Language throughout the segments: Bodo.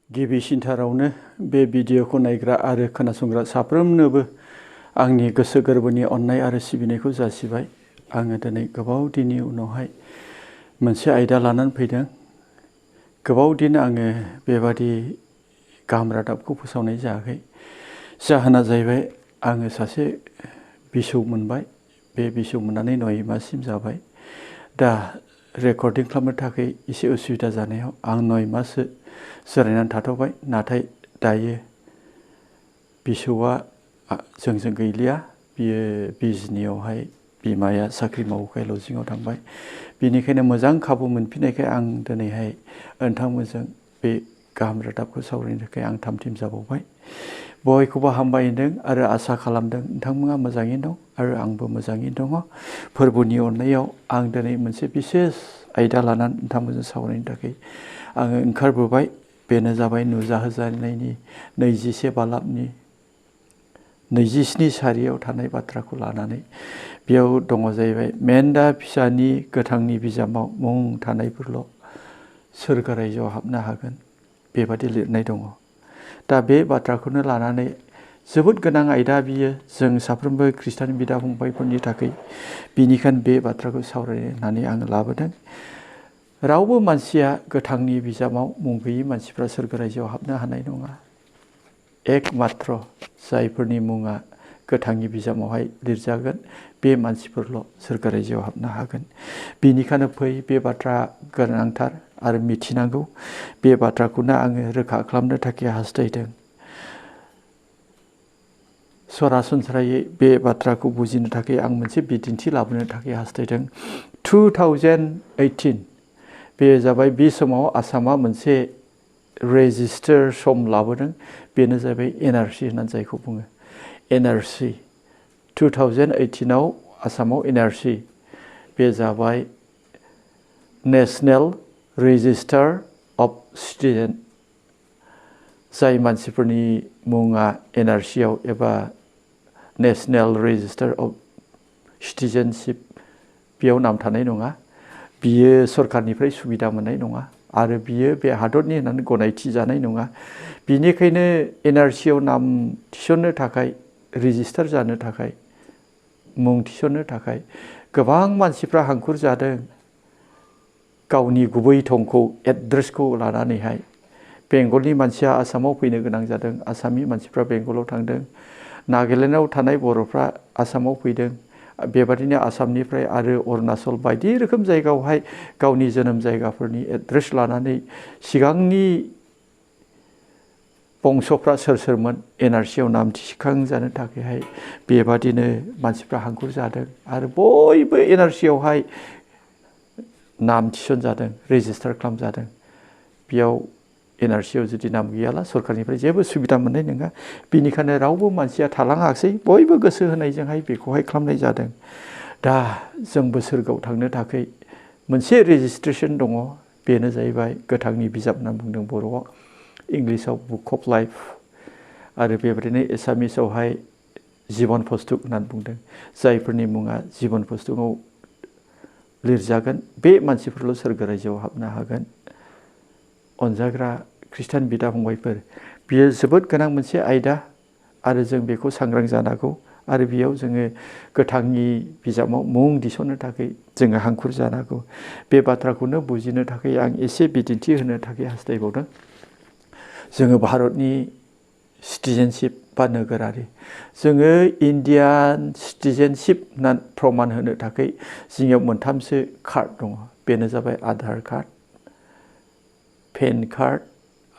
गिबिसिनथारावनो बे भिडिअखौ नायग्रा आरो खोनासंग्रा साफ्रोमनोबो आंनि गोसो गोरबोनि अननाय आरो सिबिनायखौ जासिबाय। आङो दिनै गोबाव दिननि उनावहाय मोनसे आयदा लानानै फैदों। गोबाव दिन आङो बेबादि गाहाम रादाबखौ फोसावनाय जायाखै। जाहोना जाहैबाय आङो सासे बिसौ मोनबाय। बे बिसौ मोननानै 9 माससिम जाबाय। दा रेकर्डिं खालामनो थाखाय एसे उसुबिदा जानायाव आं 9 माससो जिरायनानै थाथ'बाय। नाथाय दायो बिसौआ जोंजों गैलिया। बियो बिजनियावहाय बिमाया साख्रि मावोखाय लजिङाव थांबाय। बिनिखायनो मोजां खाबु मोनफिननायखाय आं दिनैहाय नोंथांमोनजों बे गाहाम रादाबखौ सावरायनो थाखाय आं थाम-थिम जाबावबाय। बयखौबो हामबाय होनदों आरो आसा खालामदों नोंथांमोना मोजाङैनो दं आरो आंबो मोजाङैनो दङ। फोरबोनि अननायाव आं दिनै मोनसे बिसेस आयदा लानानै नोंथांमोनजों सावरायनो थाखाय आङो ओंखारबोबाय। बेनो जाबाय नुजाहोजानायनि 21 बालाबनि 27 सारियाव थानाय बाथ्राखौ लानानै। बेयाव दङ जाहैबाय मेन्दा फिसानि गोथांनि बिजामाव मुं थानायफोरल' सोरगो रायजोआव हाबनो हागोन, बेबादि लिरनाय दङ। दा बे बाथ्राखौनो लानानै जोबोद गोनां आयदा बियो जों साफ्रोमबो खृष्टान बिदा फंबायफोरनि थाखाय। बिनिखायनो बे बाथ्राखौ सावरायनानै आङो लाबोदों। रावबो मानसिया गोथांनि बिजामाव मुं गैयि मानसिफ्रा सोरगो रायजोआव हाबनो हानाय नङा। एकमात्र जायफोरनि मुङा गोथांनि बिजामावहाय लिरजागोन बे मानसिफोरल' सोरगो रायजोआव हाबनो हागोन। बिनिखायनो फै बे बाथ्रा गोनांथार आरो मिथिनांगौ। बे बाथ्राखौनो आङो रोखा खालामनो थाखाय हास्थायदों। सरासनस्रायै बे बाथ्राखौ बुजिनो थाखाय आं मोनसे बिदिन्थि लाबोनो थाखाय हास्थायदों। 2018 बे जाबाय बे समाव आसामा मोनसे रेजिस्टार सम लाबोदों। बेनो जाहैबाय NRC होननानै जायखौ बुङो। NRC 2018 आसामाव NRC बे जाबाय नेसनेल रेजिस्टार अफ सिटिजेन। जाय मानसिफोरनि मुङा NRC आव एबा नेसनेल रेजिस्टार अफ सिटिजेनशिप बेयाव नाम थानाय नङा, बियो सरकारनिफ्राय सुबिदा मोननाय नङा आरो बियो बे हादरनि होननानै गनायथि जानाय नङा। बिनिखायनो NRC आव नाम थिसननो थाखाय, रेजिस्टार जानो थाखाय, मुं थिसननो थाखाय गोबां मानसिफ्रा हांखुर जादों। गावनि गुबै थंखौ, एड्रेसखौ लानानैहाय बेंगलनि मानसिया आसामाव फैनो गोनां जादों। आसामनि मानसिफ्रा बेंगलाव थांदों। नागालेण्डआव थानाय बर'फ्रा आसामाव फैदों। बेबादिनो आसामनिफ्राय आरो अरुणाचल बायदि रोखोम जायगायावहाय गावनि जोनोम जायगाफोरनि एड्रेस लानानै सिगांनि बंस'फ्रा सोर सोरमोन NRC आव नाम थिसनजानो थाखायहाय बेबादिनो मानसिफ्रा हांखुर जादों आरो बयबो NRC आवहाय नाम थिसनजादों, रेजिस्टार खालामजादों। बेयाव NRC आव जुदि नाम गैयाला सरकारनिफ्राय जेबो सुबिदा मोननाय नङा। बिनिखायनो रावबो मानसिया थालाङाखसै, बयबो गोसो होनायजोंहाय बेखौहाय खालामनाय जादों। दा जोंबो सोरगोआव थांनो थाखाय मोनसे रेजिस्ट्रेसन दङ। बेनो जाहैबाय गोथांनि बिजाब होनना बुंदों बर'आव, इंलिसाव बुक अफ लाइफ आरो बेबायदिनो एसामिसावहाय जिबन पुस्तक होननानै बुंदों। जायफोरनि मुङा जिबन पुस्तकाव लिरजागोन बे मानसिफोरल' सोरगो रायजोआव हाबनो हागोन। अनजाग्रा खृष्टान बिदा फंबायफोर, बियो जोबोद गोनां मोनसे आयदा आरो जों बेखौ सांग्रां जानांगौ आरो बेयाव जोङो गोथांनि बिजाबाव मुं थिसननो थाखाय जोङो हांखुर जानांगौ। बे बाथ्राखौनो बुजिनो थाखाय आं एसे बिदिन्थि होनो थाखाय हास्थायबावदों। जोङो भारतनि सिटिजेनशिप बा नोगोरारि, जोङो इण्डियान सिटिजेनशिप होननानै प्रमान होनो थाखाय जोंनियाव मोनथामसो कार्ड दङ। बेनो जाबाय आधार कार्ड, पेन कार्ड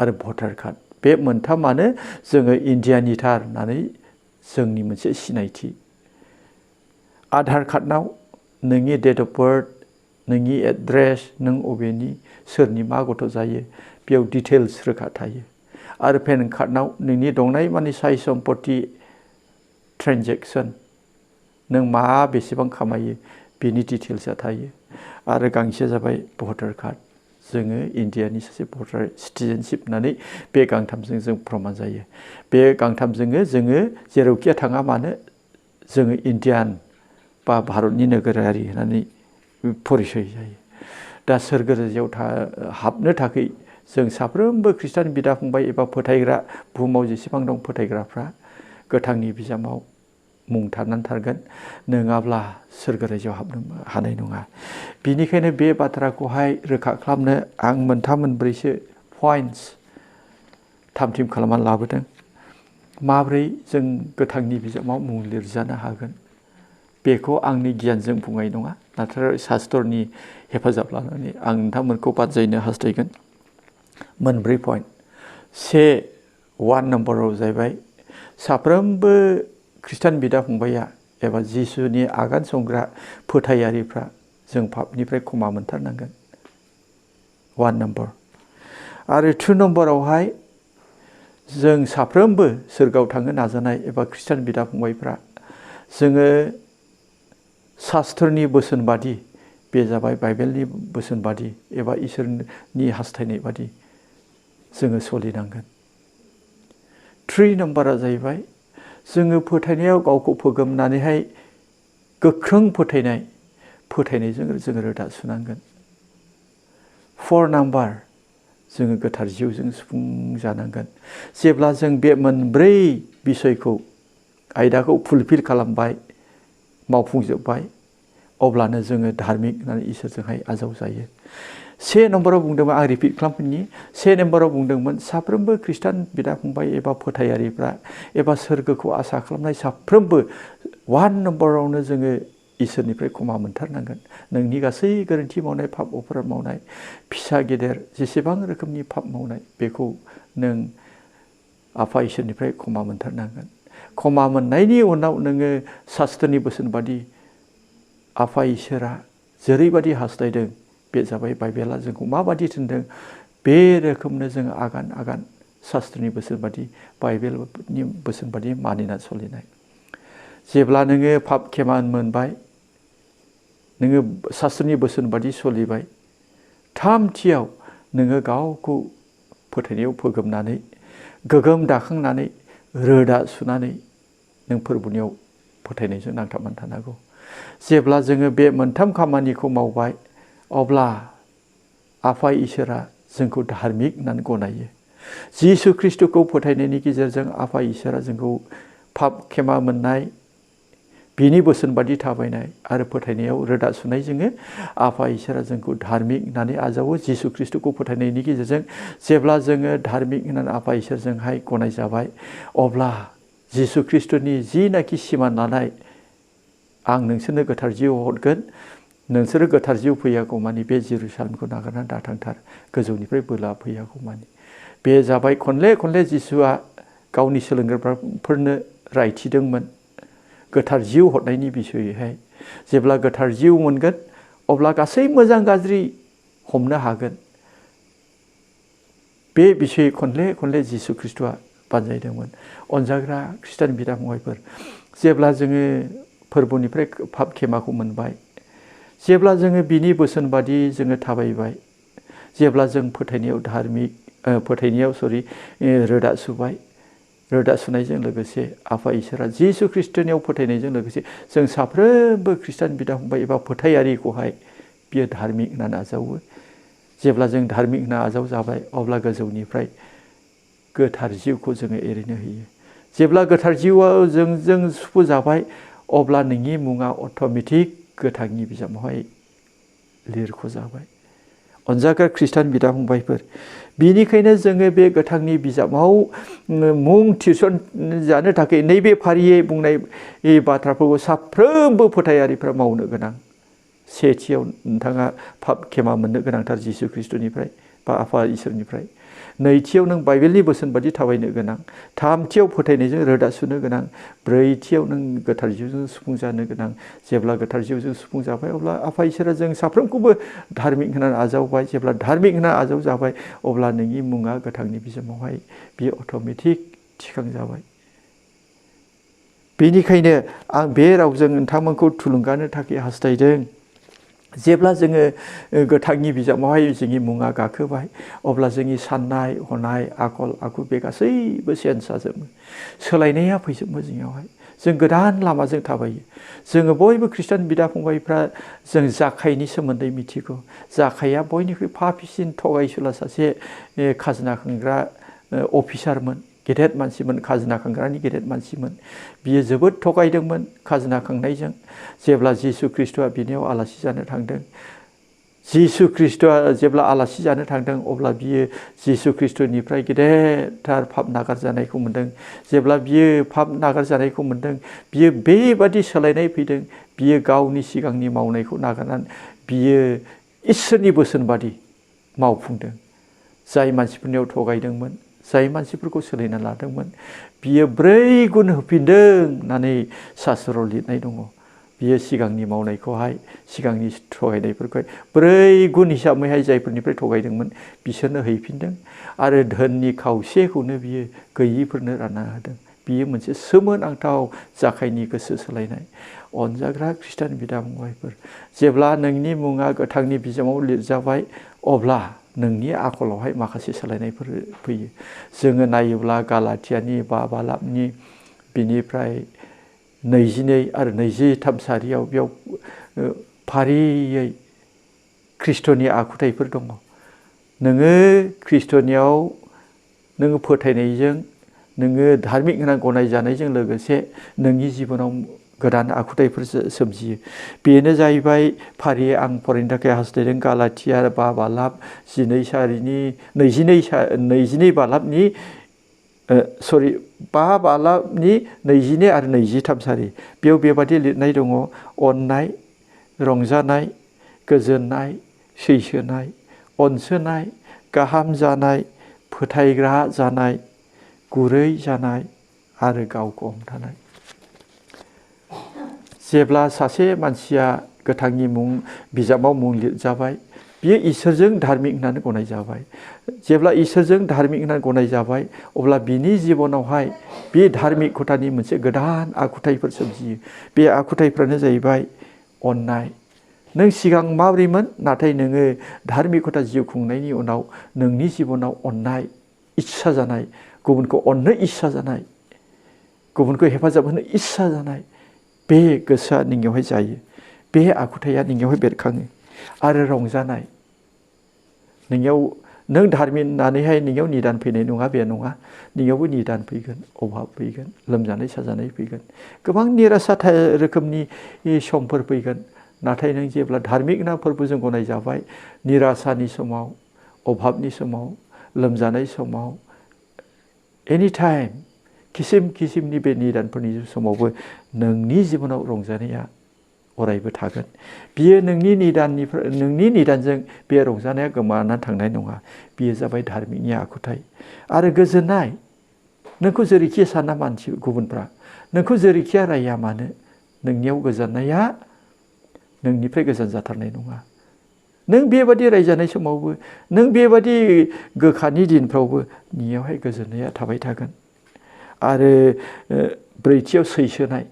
आरो भटार कार्ड। बे मोनथामानो जोङो इण्डियानिथार होननानै जोंनि मोनसे सिनायथि। आधार कार्डनाव नोंनि डेट अफ बार्थ, नोंनि एड्रेस, नों अबेनि सोरनि मा गथ' जायो बेयाव डिटेल्स रोखा थायो। आरो पेन कार्डनाव नोंनि दंनाय मानि साय सम्पति, ट्रेन्जेक्सन, नों मा बेसेबां खामायो बेनि डिटेल्सआ थायो। आरो गांसेया जाबाय भटार कार्ड। जोङो इण्डियानि सासे भटार सिटिजेनशिप होननानै बे गांथामजों जों प्रमान जायो। बे गांथामजोंनो जोङो जेरावखि थाङा मानो जोङो इण्डियान बा भारतनि नोगोरारि होननानै परिचय जायो। दा सोरगो रायजोआव हाबनो थाखाय जों साफ्रोमबो खृष्टान बिदा फंबाय एबा फोथायग्रा बुहुमाव जेसेबां दं फोथायग्राफ्रा गोथांनि बिजामाव मुं थानानै थागोन नङाब्ला सोरगो रायजोआव हाबनो हानाय नङा। बिनिखायनो बे बाथ्राखौहाय रोखा खालामनो आं मोनथाम मोनब्रैसो पइन्ट्स थाम-थिम खालामनानै लाबोदों। माब्रै जों गोथांनि बिजामाव मुं लिरजानो हागोन बेखौ आंनि गियानजों बुंनाय नङा, नाथाय शास्त्रनि हेफाजाब लानानै आं नोंथांमोनखौ बानजायनो हास्थायगोन। मोनब्रै पइन्ट। 1 नम्बराव जाहैबाय साफ्रोमबो खृष्टान बिदा फंबाया एबा जिसुनि आगान संग्रा फोथायारिफ्रा जों पापनिफ्राय क्षमा मोनथारनांगोन। 1 नम्बर। आरो 2 नम्बरावहाय जों साफ्रोमबो सोरगोआव थांनो नाजानाय एबा खृष्टान बिदा फंबायफ्रा जोङो शास्त्रनि बोसोन बादि, बे जाबाय बाइबेलनि बोसोन बादि एबा इसोरनि हास्थायनाय बादि जोङो सोलिनांगोन। 3 नम्बरा जाहैबाय जोङो फोथायनायाव गावखौ फोगोमनानैहाय गोख्रों फोथायनायजों जोङो रोदा सुनांगोन। 4 नम्बर जोङो गोथार जिउजों सुफुंजानांगोन। जेब्ला जों बे मोनब्रै बिसयखौ आयदाखौ फुलफिल खालामबाय, मावफुंजोब्बाय, अब्लानो जोङो धार्मिक होननानै इसोरजोंहाय आजावजायो। 1 नम्बराव बुंदोंमोन, आं रिपिट खालामफिननि। 1 नम्बराव बुंदोंमोन साफ्रोमबो खृष्टान बिदा फंबाय एबा फोथायारिफ्रा एबा सोरगोखौ आसा खालामनाय साफ्रोमबो 1 नम्बरावनो जोङो इसोरनिफ्राय क्षमा मोनथारनांगोन। नोंनि गासै गोरोन्थि मावनाय, पाप अपराध मावनाय, फिसा गेदेर जेसेबां रोखोमनि पाप मावनाय बेखौ नों आफा इसोरनिफ्राय क्षमा मोनथारनांगोन। क्षमा मोननायनि उनाव नोङो शास्त्रनि बोसोन बादि आफा इसोरा जेरैबादि हास्थायदों, बे जाबाय बाइबेला जोंखौ माबादि थिनदों बे रोखोमनो जों आगान आगान शास्त्रनि बोसोन बादि, बाइबेलनि बोसोन बादि मानिना सोलिनाय। जेब्ला नोङो पाप क्षमा मोनबाय, नोङो शास्त्रनि बोसोन बादि सोलिबाय, थामथियाव नोङो गावखौ फोथायनायाव फोगोमनानै गोगोम दाखांनानै रोदा सुनानै नों फोरबोनियाव फोथायनायजों नांथाबनानै थानांगौ। जेब्ला जोङो बे मोनथाम खामानिखौ मावबाय, अब्ला आफा इसोरा जोंखौ धार्मिक होननानै गनायो। जिसु ख्रिस्ट'खौ फोथायनायनि गेजेरजों आफा इसोरा जोंखौ पाप क्षमा मोननाय, बिनि बोसोन बादि थाबायनाय आरो फोथायनायाव रोदा सुनायजोंनो आफा इसोरा जोंखौ धार्मिक होननानै आजावो। जिसु ख्रिस्ट'खौ फोथायनायनि गेजेरजों जेब्ला जोङो धार्मिक होननानै आफा इसोरजोंहाय गनाय जाबाय, अब्ला जिसु ख्रिस्ट'नि जिनाखि सिमान लानाय, आं नोंसोरनो गोथार जिउ हरगोन, नोंसोरो गोथार जिउ फैयागौमानि बे जेरुसालेमखौ नागारनानै दाथांथार, गोजौनिफ्राय बोला फैयागौमानि। बे जाबाय खनले खनले जिसुआ गावनि सोलोंग्राफोरनो रायथिदोंमोन गोथार जिउ हरनायनि बिसयैहाय। जेब्ला गोथार जिउ मोनगोन, अब्ला गासै मोजां गाज्रि हमनो हागोन। बे बिसयै खनले खनले जिसु ख्रिस्ट'आ बानजायदोंमोन। अनजाग्रा खृष्टान बिदा फंबायफोर, जेब्ला जोङो फोरबोनिफ्राय पाप क्षमाखौ मोनबाय, जेब्ला जोङो बिनि बोसोन बादि जोङो थाबायबाय, जेब्ला जों फोथायनायाव रोदा सुबाय, रोदा सुनायजों लोगोसे आफा इसोरा जिसु ख्रिस्ट'नियाव फोथायनायजों लोगोसे जों साफ्रोमबो खृष्टान बिदा फंबाय एबा फोथायारिखौहाय बियो धार्मिक होननानै आजावो। जेब्ला जों धार्मिक होनना आजाव जाबाय, अब्ला गोजौनिफ्राय गोथार जिउखौ जोङो एरैनो होयो। जेब्ला गोथार जिउआव जों सुफुंजाबाय, अब्ला नोंनि मुङा अट'मेटिक गोथांनि बिजामावहाय लिरख'जाबाय। अनजाग्रा खृष्टान बिदा फंबायफोर, बिनिखायनो जोङो बे गोथांनि बिजामाव मुं थिसनजानो थाखाय नैबे फारियै बुंनाय बाथ्राफोरखौ साफ्रोमबो फोथायारिफ्रा मावनो गोनां। सेथियाव नोंथाङा पाप क्षमा मोननो गोनांथार जिसु ख्रिस्ट'निफ्राय बा आफा इसोरनिफ्राय। नैथियाव नों बाइबेलनि बोसोन बादि थाबायनो गोनां। थामथियाव फोथायनायजों रोदा सुनो गोनां। ब्रैथियाव नों गोथार जिउजों सुफुंजानो गोनां। जेब्ला गोथार जिउजों सुफुंजाबाय, अब्ला आफा इसोरा जों साफ्रोमखौबो धार्मिक होननानै आजावबाय। जेब्ला धार्मिक होनना आजाव जाबाय, अब्ला नोंनि मुङा गोथांनि बिजामावहाय बियो अट'मेटिक थिखांजाबाय। बेनिखायनो आं बे रावजों नोंथांमोनखौ थुलुंगानो थाखाय हास्थायदों। जेब्ला जोङो गोथांनि बिजामावहाय जोंनि मुङा गाखोबाय, अब्ला जोंनि साननाय हनाय आखल आखु बे गासैबो चेन्ज जाजोबो, सोलायनाया फैजोबो जोंनियावहाय। जों गोदान लामाजों थाबायो। जोङो बयबो खृष्टान बिदा फंबायफ्रा जों जाखायनि सोमोन्दै मिथिगौ। जाखाया बयनिख्रुइ पापिसिन थगायसुला सासे खाजोना खांग्रा अफिसारमोन, गेदेर मानसिमोन, खाजोना खांग्रानि गेदेर मानसिमोन। बियो जोबोद थगायदोंमोन खाजोना खांनायजों। जेब्ला जिसु ख्रिस्ट'आ बिनियाव आलासि जानो थांदों, जिसु ख्रिस्ट'आ जेब्ला आलासि जानो थांदों, अब्ला बियो जिसु ख्रिस्ट'निफ्राय गेदेरथार पाप नागारजानायखौ मोन्दों। जेब्ला बियो पाप नागारजानायखौ मोन्दों, बियो बेबादि सोलायनाय फैदों। बियो गावनि सिगांनि मावनायखौ नागारनानै बियो इसोरनि बोसोन बादि मावफुंदों। जाय मानसिफोरनियाव थगायदोंमोन, जाय मानसिफोरखौ सोलायना लादोंमोन, बियो 4 गुन होफिनदों होननानै शास्त्रआव लिरनाय दङ। बियो सिगांनि मावनायखौहाय, सिगांनि थगायनायफोरखौहाय 4 गुन हिसाबैहाय जायफोरनिफ्राय थगायदोंमोन बिसोरनो हैफिनदों। आरो धोननि खावसेखौनो बियो गैयिफोरनो रानना होदों। बियो मोनसे सोमोनांथाव जाखायनि गोसो सोलायनाय। अनजाग्रा खृष्टान बिदा फंबायफोर, जेब्ला नोंनि मुङा गोथांनि बिजामाव लिरजाबाय, अब्ला नोंनि आखलावहाय माखासे सोलायनायफोर फैयो। जोङो नायोब्ला गालाथियानि 5 बालाबनि बिनिफ्राय 22 आरो 23 सारियाव बेयाव फारियै खृष्टनि आखुथायफोर दङ। नोङो खृष्टनियाव नोङो फोथायनायजों, नोङो धार्मिक होनना गनायजानायजों लोगोसे नोंनि जिबनाव गोदान आखुथायफोर सोमजियो। बेनो जाहैबाय फारियै आं फरायनो थाखाय हास्थायदों। गालाथिया 5 बालाब 12 सारिनि 22 बालाबनि 5 बालाबनि 22 आरो 23 सारि। बेयाव बेबादि लिरनाय दङ। अननाय, रंजानाय, गोजोननाय, सैसोनाय, अनसोनाय, गाहाम जानाय, फोथायग्रा जानाय, गुरै जानाय आरो गावखौ हमथानाय। जेब्ला सासे मानसिया गोथांनि बिजाबाव मुं लिरजाबाय, बियो इसोरजों धार्मिक होननानै गनायजाबाय। जेब्ला इसोरजों धार्मिक होननानै गनायजाबाय, अब्ला बिनि जिबनावहाय बे धार्मिकतानि मोनसे गोदान आखुथायफोर सोमजियो। बे आखुथायफ्रानो जाहैबाय अननाय। नों सिगां माबोरैमोन, नाथाय नोङो धार्मिकता जिउ खुंनायनि उनाव नोंनि जिबनाव अननाय, इस्सा जानाय, गुबुनखौ अननो इस्सा जानाय, गुबुनखौ हेफाजाब होनो इस्सा जानाय, बे गोसोआ नोंनियावहाय जायो। बे आखुथाया नोंनियावहाय बेरखाङो। आरो रंजानाय, नोंनियाव नों धार्मिक होननानैहाय नोंनियाव निदान फैनाय नङा, बे नङा। नोंनियावबो निदान फैगोन, अभाब फैगोन, लोमजानाय साजानाय फैगोन, गोबां निरासा रोखोमनि समफोर फैगोन। नाथाय नों जेब्ला धार्मिक होनना फोरबोजों गनायजाबाय, निरासानि समाव, अभाबनि समाव, लोमजानाय समाव, एनिटाइम किसिम किसिमनि बे निदानफोरनि समावबो नोंनि जिबनाव रंजानाया अरायबो थागोन। बियो नोंनि निदानजों बे रंजानाया गोमानानै थांनाय नङा। बियो जाबाय धार्मिकनि आखुथाय। आरो गोजोननाय, नोंखौ जेरैखि साना मानसि गुबुनफ्रा, नोंखौ जेरैखिया राया मानो, नोंनियाव गोजोननाया नोंनिफ्राय गोजान जाथारनाय नङा। नों बेबादि रायजानाय समावबो, नों बेबादि गोखानि दिनफ्रावबो नोंनियावहाय गोजोननाया थाबाय थागोन। आरो 4थियाव सैसोनाय।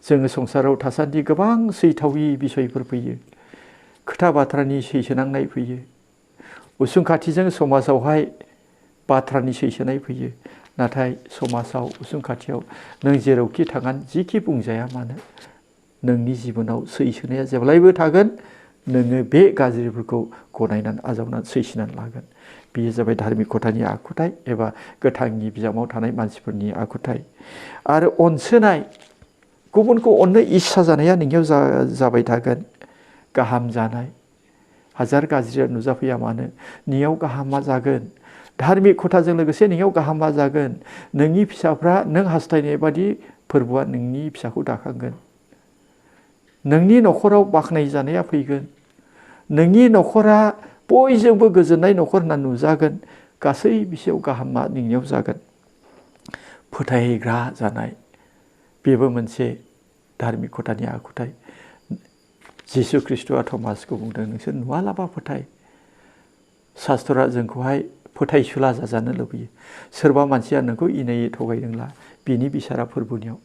जोङो संसाराव थासान्दि गोबां सैथावि बिसयफोर फैयो। खोथा बाथ्रानि सैसोनांनाय फैयो। उसुं खाथिजों समाजावहाय बाथ्रानि सैसोनाय फैयो। नाथाय समाजाव, उसुं खाथियाव नों जेरावखि थाङा, जिखि बुंजाया मानो, नोंनि जिबनाव सैसोनाया जेब्लायबो थागोन। नोङो बे गाज्रिफोरखौ गनायनानै आजावनानै सैसोनानै लागोन। बेयो जाबाय धार्मिकतानि आखुथाय एबा गोथांनि बिजाबाव थानाय मानसिफोरनि आखुथाय। आरो अनसोनाय, गुबुनखौ अननो इस्सा जानाया नोंनियाव जाबाय थागोन। गाहाम जानाय, हाजार गाज्रिया नुजाफैया मानो नोंनियाव गाहामा जागोन। धार्मिकताजों लोगोसे नोंनियाव गाहामा जागोन। नोंनि फिसाफ्रा नों हास्थायनाय बादि फोरबोआ नोंनि फिसाखौ दाखांगोन। नोंनि न'खराव बाख्नाय जानाया फैगोन। नोंनि न'खरा बयजोंबो गोजोननाय न'खर होनना नुजागोन। गासै बिसेयाव गाहामा नोंनियाव जागोन। फोथायग्रा जानाय, बेबो मोनसे धार्मिकतानि आखुथाय। जिसु ख्रिस्ट'आ थमासखौ बुंदों, नोंसोर नुवालाबा फोथाय। शास्त्रआ जोंखौहाय फोथायसुला जाजानो लुबैयो। सोरबा मानसिया नोंखौ इनायै थगायदोंब्ला बिनि बिसारा फोरबुनियाव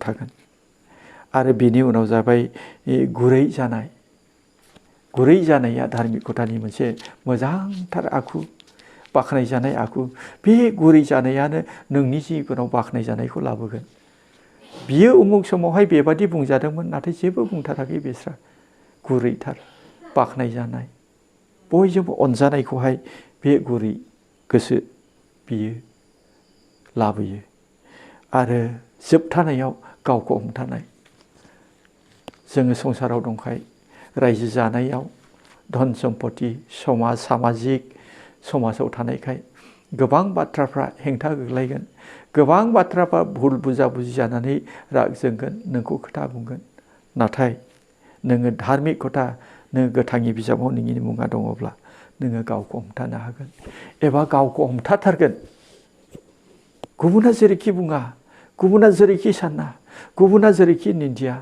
थागोन। आरो बेनि उनाव जाबाय गुरै जानाय। गुरै जानाया धार्मिकतानि मोनसे मोजांथार आखु। बाख्नायजानाय आखु, बे गुरै जानायानो नोंनि जिबनाव बाख्नायजानायखौ लाबोगोन। बियो उमुक समावहाय बेबादि बुंजादोंमोन, नाथाय जेबो बुंथाराखै बेस्रा गुरैथार बाख्नायजानाय, बयजोंबो अनजानायखौहाय बे गुरै गोसो बियो लाबोयो। आरो जोबथानायाव गावखौ हमथानाय। जोङो संसाराव दंखाय रायजो जानायाव धन सम्पति सामाजिक समाजाव थानायखाय गोबां बाथ्राफ्रा हेंथा गोग्लैगोन, गोबां बाथ्राफ्रा भुल बुजाबुजि जानानै राग जोंगोन, नोंखौ खोथा बुंगोन। नाथाय नोङो धार्मिक खोथा, नों गोथांनि बिजाबाव नोंनि मुङा दङब्ला नोङो गावखौ हमथानो हागोन एबा गावखौ हमथाथारगोन। गुबुना जेरैखि बुङा, गुबुना जेरैखि साना, गुबुना जेरैखि निन्दिया,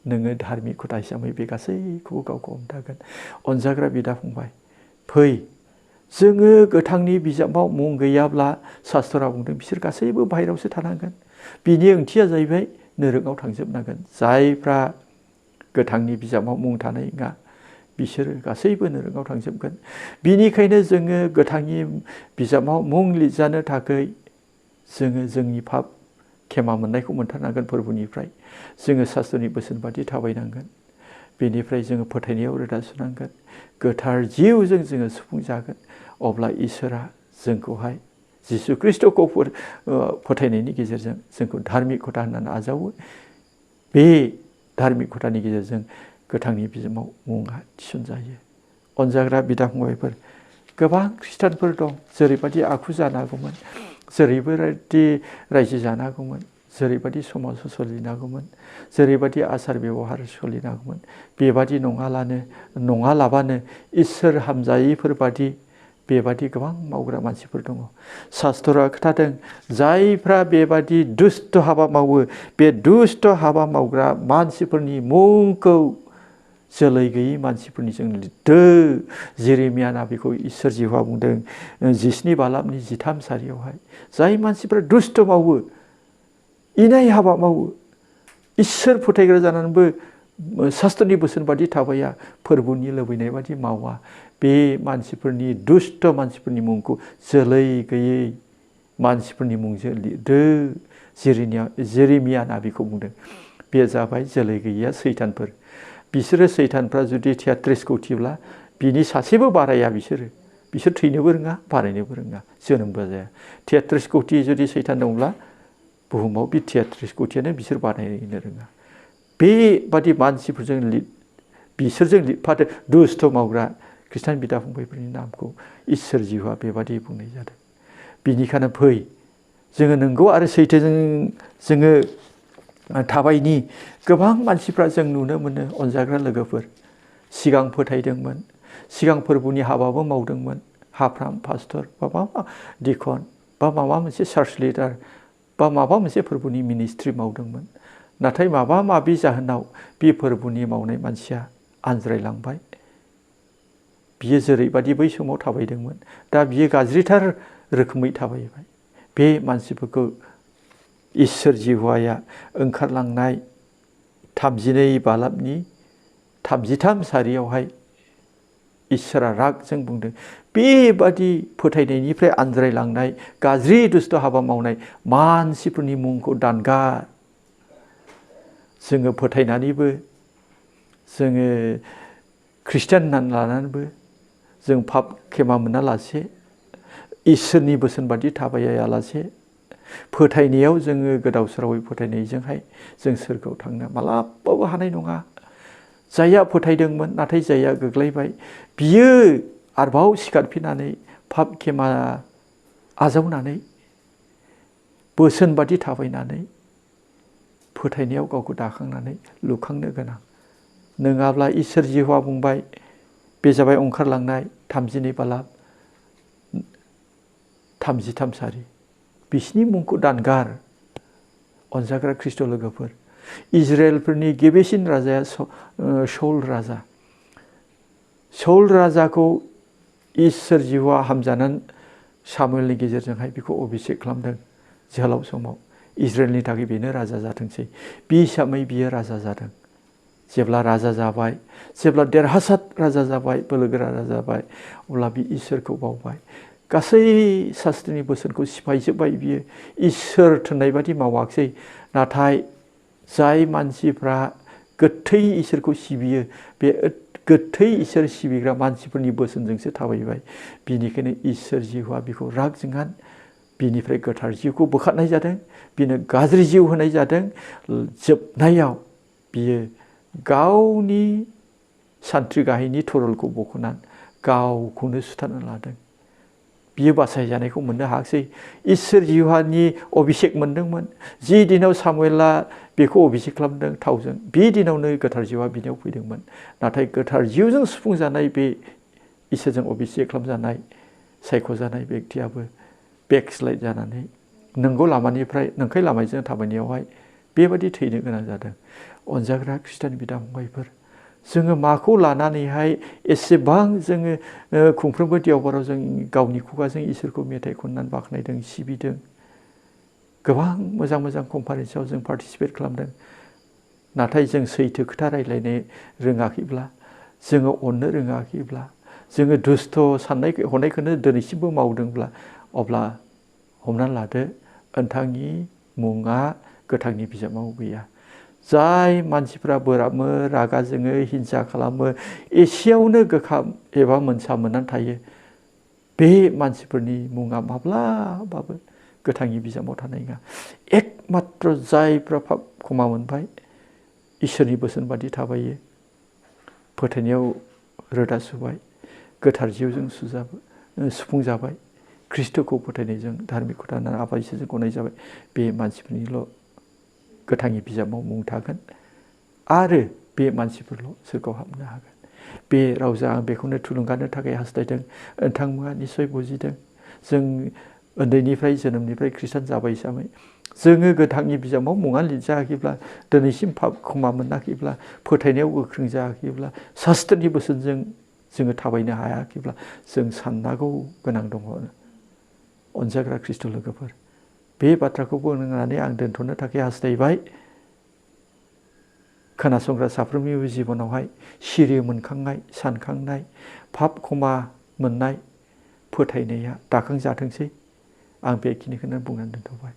नोङो धार्मिक खोथा हिसाबै बे गासैखौबो गावखौ हमथागोन। अनजाग्रा बिदा फंबाय, फै जोङो गोथांनि बिजाबाव मुं गैयाब्ला शास्त्रआ बुंदों बिसोर गासैबो बाहेरायावसो थानांगोन। बिनि ओंथिया जाहैबाय नोरोगाव थांजोबनांगोन। जायफ्रा गोथांनि बिजाबाव मुं थानाय नङा बिसोरो गासैबो नोरोगाव थांजोबगोन। बिनिखायनो जोङो गोथांनि बिजाबाव मुं लिरजानो थाखाय जोङो जोंनि पाप खेमा मोननायखौ मोनथारनांगोन फोरबुनिफ्राय। जोङो शास्त्रनि बोसोन बादि थाबायनांगोन। बेनिफ्राय जोङो फोथायनायाव रोदा सुनांगोन। गोथार जिउजों जोङो सुफुं जागोन। अब्ला इसोरा जोंखौहाय जिसु ख्रिस्ट'खौ फोथायनायनि गेजेरजों जोंखौ धार्मिक खोथा होननानै आजावो। बे धार्मिक खोथानि गेजेरजों गोथांनि बिजाबाव मुङा थिसनजायो। अनजाग्रा बिदा फंबायफोर, गोबां खृष्टानफोर दं जेरैबायदि आखु जानो हागौमोन, जेरैबायदि रायजो जानो हागौमोन, जेरैबायदि समाजाव सोलिनो हागौमोन, जेरैबायदि आसार बेबहार सोलिनो हागौमोन, बेबादि नङालाबानो इसोर हामजायैफोरबादि बेबादि गोबां मावग्रा मानसिफोर दङ। शास्त्रआ खोथादों जायफ्रा बेबादि दुष्ट हाबा मावो, बे दुष्ट हाबा मावग्रा मानसिफोरनि मुंखौ जोलै गैयै मानसिफोरनिजों लिरदो। जेरेमियाना बेखौ इसोर जिउआ बुंदों 17 बालाबनि 13 सारियावहाय। जाय मानसिफ्रा दुष्ट मावो, इनाय हाबा मावो, इसोर फोथायग्रा जानानैबो शास्त्रनि बोसोन बादि थाबाया, फोरबुनि लुबैनाय बादि मावा, बे मानसिफोरनि दुष्ट मानसिफोरनि मुंखौ जोलै गैयै मानसिफोरनि मुंजों लिरदो। जेरेमियाना बेखौ बुंदों। बे जाबाय जोलै गैयैया सैतानफोर। बिसोरो सैतानफ्रा जुदि 33 कौटिब्ला बिनि सासेबो बाराया। बिसोर थैनोबो रोङा, बारायनोबो रोङा, जोनोमबो जाया। 33 कौटि जुदि सैतान दंब्ला बुहुमाव बे 33 कौटियानो बिसोर बानायनो रोङा। बेबादि मानसिफोरजों बिसोरजों लिरफादो दुष्ट मावग्रा खृष्टान बिदा फंबायफोरनि नामखौ इसोर जिउआ बेबादि बुंनाय जादों। बिनिखायनो फै जोङो नंगौ आरो सैथोजों जोङो थाबायनि। गोबां मानसिफ्रा जों नुनो मोनो अनजाग्रा लोगोफोर, सिगां फोथायदोंमोन, सिगां फोरबुनि हाबाबो मावदोंमोन, हाफ्राम पास्टर बा माबा डिकन बा माबा मोनसे चार्च लिडार बा माबा मोनसे फोरबुनि मिनिस्ट्रि मावदोंमोन। नाथाय माबा माबि जाहोनाव बे फोरबुनि मावनाय मानसिया आनज्रायलांबाय। बियो जेरैबादि बै समाव थाबायदोंमोन, दा बियो गाज्रिथार रोखोमै थाबायबाय। बे मानसिफोरखौ इसोर जिउआया ओंखारलांनाय 32 बालाबनि 33 सारियावहाय इसोरा रागजों बुंदों, बेबादि फोथायनायनिफ्राय आनज्रायलांनाय गाज्रि दुष्ट हाबा मावनाय मानसिफोरनि मुंखौ दानगार। जोङो फोथायनानैबो, जोङो खृष्टान होननानै लानानैबो जों पाप खेमा मोनालासे, इसोरनि बोसोन बादि थाबायालासे, फोथायनायाव जोङो गोदाव सोरावै फोथायनायजोंहाय जों सोरगोआव थांनो मालाबाबो हानाय नङा। जायहा फोथायदोंमोन नाथाय जायहा गोग्लैबाय, बियो आरोबाव सिखारफिननानै पाप खेमा आजावनानै बोसोन बादि थाबायनानै फोथायनायाव गावखौ दाखांनानै लुखांनो गोनां। नङाब्ला इसोर जिउआ बुंबाय, बे जाबाय ओंखारलांनाय 32 बालाब 33 सारि, बिसिनि मुंखौ दानगार। अनजाग्रा ख्रिस्ट' लोगोफोर, इजराइलफोरनि गिबिसिन राजाया शौल राजा। शौल राजाखौ इसोर जिउआ हामजानानै सामुएलनि गेजेरजोंहाय बेखौ अभिषेक खालामदों। जोहोलाव समाव इजराइलनि थाखाय बेनो राजा जाथोंसै, बे हिसाबै बियो राजा जादों। जेब्ला राजा जाबाय, जेब्ला देरहासार राजा जाबाय, बोलोगोरा राजा जाबाय, अब्ला बे इसोरखौ बावबाय। गासै शास्त्रनि बोसोनखौ सिफायजोब्बाय बियो। इसोर थिननाय बादि मावाखिसै। नाथाय जाय मानसिफ्रा गोथै इसोरखौ सिबियो, बे गोथै इसोर सिबिग्रा मानसिफोरनि बोसोनजोंसो थाबायबाय। बिनिखायनो इसोर जिउआ बिखौ राग जोंहान बिनिफ्राय गोथार जिउखौ बोखारनाय जादों, बिनो गाज्रि जिउ होनाय जादों। जोबनायाव बियो गावनि सान्थ्रि गाहायनि थरलखौ बख'नानै गावखौनो सुथारना लादों। बियो बासायजानायखौ मोननो हायाखिसै। इसोर जिउहानि अभिषेक मोनदोंमोन। जि दिनाव सामुएला बेखौ अभिषेक खालामदों थावजों, बे दिनावनो गोथार जिउआ बिनियाव फैदोंमोन। नाथाय गोथार जिउजों सुफुंजानाय बे इसोरजों अभिषेक खालामजानाय सायख'जानाय बेक्तियाबो बेकस्लाइड जानानै नंगौ लामानिफ्राय नंखाय लामाजों थाबायनायावहाय बेबादि थैनो गोनां जादों। अनजाग्रा खृष्टान बिदा फंबायफोर, जोङो माखौ लानानैहाय एसेबां जोङो खुंफ्रोमबो देवबाराव जों गावनि खुगाजों इसोरखौ मेथाइ खननानै बाख्नायदों, सिबिदों। गोबां मोजां मोजां कनफारेन्सआव जों पार्टिसिपेट खालामदों। नाथाय जों सैथो खोथा रायज्लायनो रोङाखैब्ला, जोङो अननो रोङाखैब्ला, जोङो दुस्थ' साननाय हनायखौनो दिनैसिमबो मावदोंब्ला, अब्ला हमनानै लादो नोंथांनि मुङा गोथांनि बिजाबाव गैया। जाय मानसिफ्रा बोराबो, रागा जोङो, हिंसा खालामो, एसेयावनो गोखा एबा मोनसा मोननानै थायो, बे मानसिफोरनि मुङा माब्लाबाबो गोथांनि बिजाबाव थानाय नङा। एकमात्र जायफ्रा पाप क्षमा मोनबाय, इसोरनि बोसोन बादि थाबायो, फोथायनायाव रोदा सुबाय, गोथार जिउजों सुफुंजाबाय, ख्रिस्ट'खौ फोथायनायजों धार्मिकता होननानै आफा इसोरजों गनाय जाबाय, बे मानसिफोरनिल' गोथांनि बिजाबाव मुं थागोन। आरो बे मानसिफोरल' सोरगोआव हाबनो हागोन। बे रावजों आं बेखौनो थुलुंगानो थाखाय हास्थायदों। नोंथांमोना निस्सय बुजिदों। जों उन्दैनिफ्राय जोनोमनिफ्राय खृष्टान जाबाय हिसाबै जोङो गोथांनि बिजाबाव मुङा लिरजायाखैब्ला, दिनैसिम पाप क्षमा मोनाखैब्ला, फोथायनायाव गोख्रों जायाखैब्ला, शास्त्रनि बोसोनजों जोङो थाबायनो हायाखैब्ला, जों साननांगौ गोनां दङ। अनजाग्रा खृष्ट लोगोफोर, बे बाथ्राखौ बुंनानै आं दोनथ'नो थाखाय हास्थायबाय। खोनासंग्रा साफ्रोमनिबो जिबनावहाय सिरि मोनखांनाय, सानखांनाय, पाप क्षमा मोननाय फोथायनाया दाखांजाथोंसै। आं बेखिनिखौनो बुंनानै दोनथ'बाय।